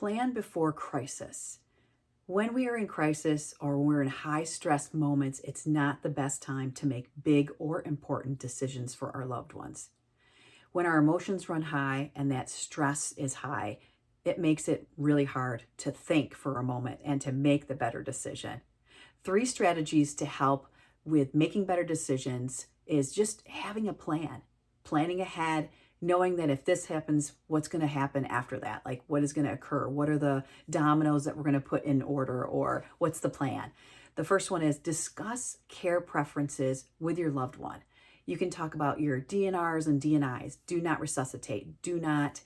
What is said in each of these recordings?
plan before crisis. When we are in crisis or when we're in high stress moments, it's not the best time to make big or important decisions for our loved ones. When our emotions run high and that stress is high, it makes it really hard to think for a moment and to make the better decision. 3 strategies to help with making better decisions is just having a plan, planning ahead, knowing that if this happens, what's going to happen after that? Like, what is going to occur? What are the dominoes that we're going to put in order, or what's the plan? The first one is discuss care preferences with your loved one. You can talk about your DNRs and DNIs. Do not resuscitate. Do not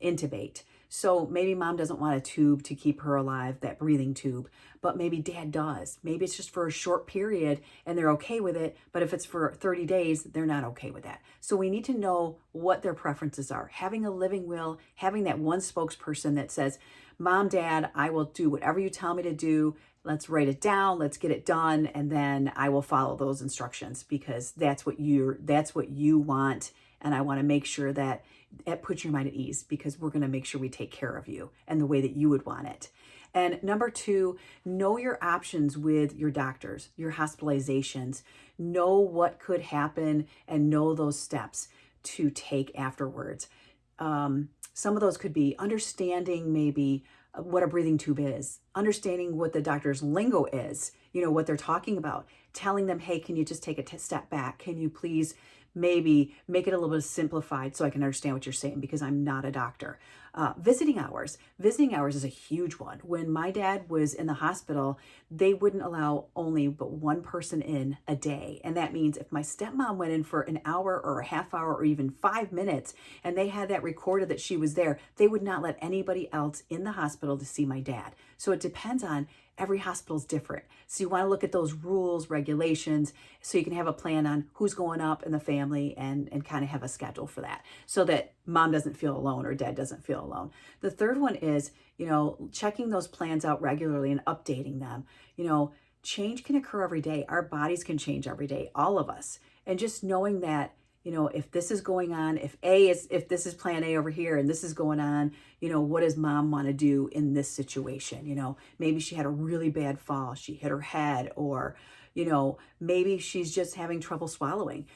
intubate. So maybe mom doesn't want a tube to keep her alive, that breathing tube, but maybe dad does. Maybe it's just for a short period and they're okay with it. But if it's for 30 days, they're not okay with that. So we need to know what their preferences are. Having a living will, having that one spokesperson that says, Mom, Dad, I will do whatever you tell me to do. Let's write it down, let's get it done, and then I will follow those instructions because that's what you want. And I want to make sure that it puts your mind at ease because we're going to make sure we take care of you and the way that you would want it. And number 2, know your options with your doctors, your hospitalizations. Know what could happen and know those steps to take afterwards. Some of those could be understanding maybe what a breathing tube is, understanding what the doctor's lingo is, what they're talking about, telling them, hey, can you just take a step back? Can you please maybe make it a little bit simplified so I can understand what you're saying because I'm not a doctor. Visiting hours. Visiting hours is a huge one. When my dad was in the hospital, they wouldn't allow only but one person in a day. And that means if my stepmom went in for an hour or a half hour or even 5 minutes and they had that recorded that she was there, they would not let anybody else in the hospital to see my dad. So it depends on every hospital is different. So you want to look at those rules, regulations, so you can have a plan on who's going up in the family and kind of have a schedule for that so that mom doesn't feel alone or dad doesn't feel alone. The third one is, checking those plans out regularly and updating them. Change can occur every day. Our bodies can change every day, all of us. And just knowing that, if this is going on, if this is plan A over here and this is going on, what does mom want to do in this situation? Maybe she had a really bad fall. She hit her head or, maybe she's just having trouble swallowing.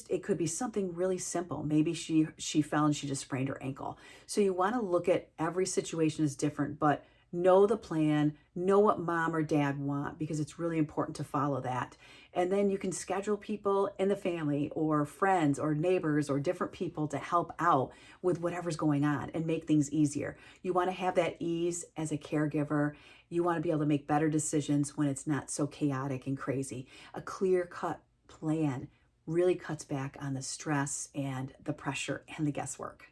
It could be something really simple. Maybe she fell and she just sprained her ankle. So you want to look at every situation is different, but know the plan, know what mom or dad want because it's really important to follow that. And then you can schedule people in the family or friends or neighbors or different people to help out with whatever's going on and make things easier. You want to have that ease as a caregiver. You want to be able to make better decisions when it's not so chaotic and crazy. A clear-cut plan really cuts back on the stress and the pressure and the guesswork.